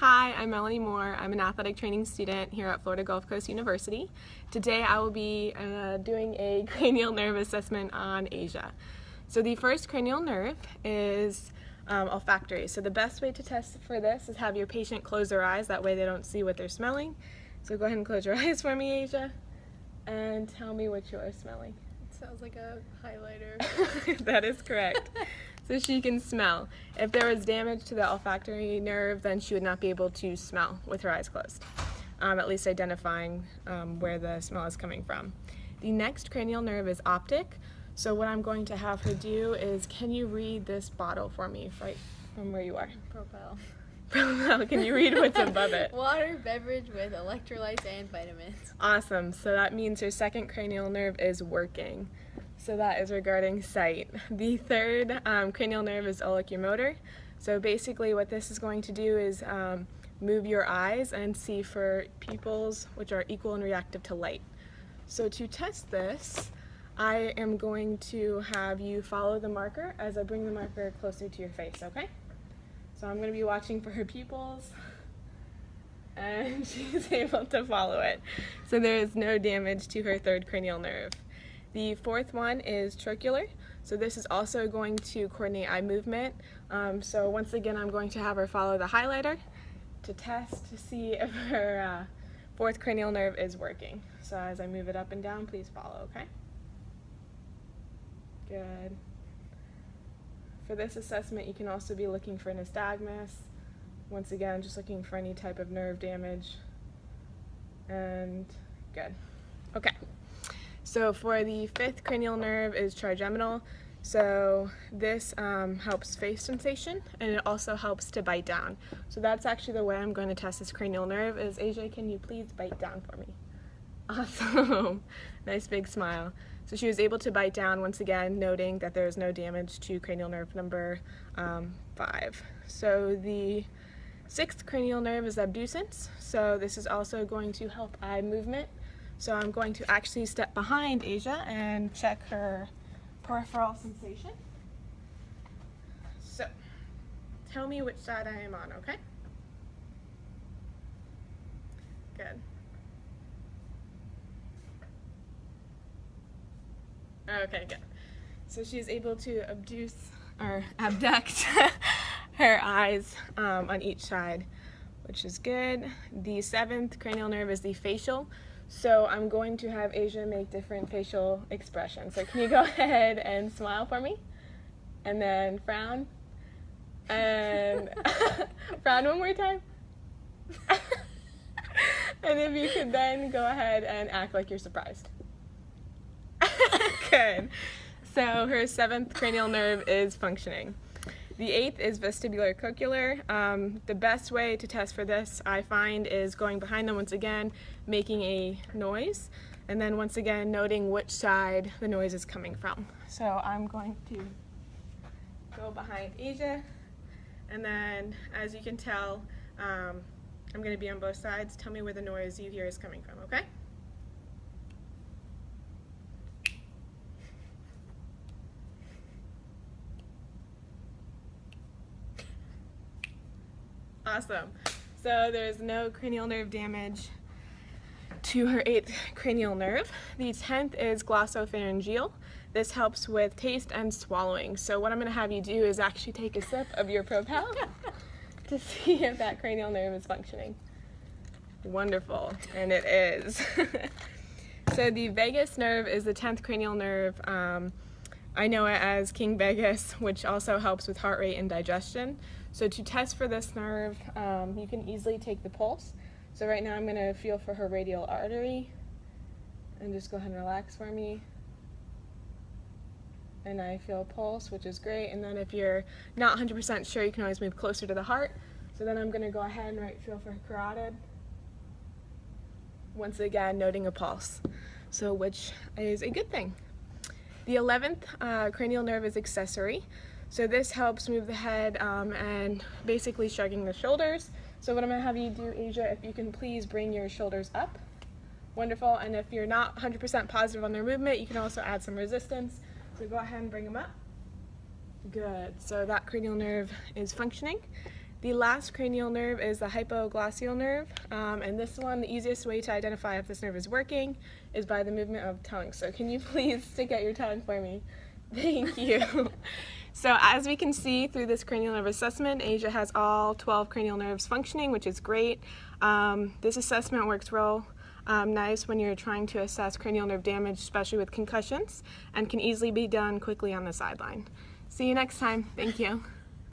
Hi, I'm Melanie Moore. I'm an athletic training student here at Florida Gulf Coast University. Today I will be doing a cranial nerve assessment on Asia. So the first cranial nerve is olfactory. So the best way to test for this is have your patient close their eyes, that way they don't see what they're smelling. So go ahead and close your eyes for me, Asia, and tell me what you are smelling. It sounds like a highlighter. That is correct. So she can smell. If there was damage to the olfactory nerve, then she would not be able to smell with her eyes closed, at least identifying where the smell is coming from. The next cranial nerve is optic. So what I'm going to have her do is, can you read this bottle for me right from where you are? Propel. Propel. Can you read what's above it? Water beverage with electrolytes and vitamins. Awesome. So that means her second cranial nerve is working. So that is regarding sight. The third cranial nerve is oculomotor. So basically what this is going to do is move your eyes and see for pupils which are equal and reactive to light. So to test this, I am going to have you follow the marker as I bring the marker closer to your face, okay? So I'm going to be watching for her pupils, and she's able to follow it. So there is no damage to her third cranial nerve. The fourth one is trochlear. So this is also going to coordinate eye movement. So once again, I'm going to have her follow the highlighter to test to see if her fourth cranial nerve is working. So as I move it up and down, please follow, okay? Good. For this assessment, you can also be looking for nystagmus. Once again, just looking for any type of nerve damage. And good. Okay. So for the fifth cranial nerve is trigeminal. So this helps face sensation, and it also helps to bite down. So that's actually the way I'm going to test this cranial nerve is, Asia, can you please bite down for me? Awesome. Nice big smile. So she was able to bite down, once again, noting that there is no damage to cranial nerve number 5. So the sixth cranial nerve is abducens. So this is also going to help eye movement. So I'm going to actually step behind Asia and check her peripheral sensation. So tell me which side I am on, okay? Good. Okay, good. So she's able to abduct her eyes on each side, which is good. The seventh cranial nerve is the facial. So I'm going to have Asia make different facial expressions. So can you go ahead and smile for me? And then frown. And frown one more time. And if you could then go ahead and act like you're surprised. Good. So her seventh cranial nerve is functioning. The eighth is vestibular cochlear. The best way to test for this, I find, is going behind them once again, making a noise, and then once again noting which side the noise is coming from. So I'm going to go behind Asia, and then as you can tell, I'm going to be on both sides. Tell me where the noise you hear is coming from, okay? Awesome. So there's no cranial nerve damage to her 8th cranial nerve. The 10th is glossopharyngeal. This helps with taste and swallowing. So what I'm going to have you do is actually take a sip of your Propel to see if that cranial nerve is functioning. Wonderful, and it is. So the vagus nerve is the 10th cranial nerve. I know it as King Vagus, which also helps with heart rate and digestion. So to test for this nerve, you can easily take the pulse. So right now I'm going to feel for her radial artery, and just go ahead and relax for me. And I feel a pulse, which is great. And then if you're not 100% sure, you can always move closer to the heart. So then I'm going to go ahead and feel for her carotid. Once again, noting a pulse, so which is a good thing. The 11th cranial nerve is accessory. So this helps move the head and basically shrugging the shoulders. So what I'm going to have you do, Asia, if you can please bring your shoulders up. Wonderful. And if you're not 100% positive on their movement, you can also add some resistance. So go ahead and bring them up. Good. So that cranial nerve is functioning. The last cranial nerve is the hypoglossal nerve, and this one, the easiest way to identify if this nerve is working is by the movement of tongue. So can you please stick out your tongue for me? Thank you. So as we can see through this cranial nerve assessment, Asia has all 12 cranial nerves functioning, which is great. This assessment works real nice when you're trying to assess cranial nerve damage, especially with concussions, and can easily be done quickly on the sideline. See you next time. Thank you.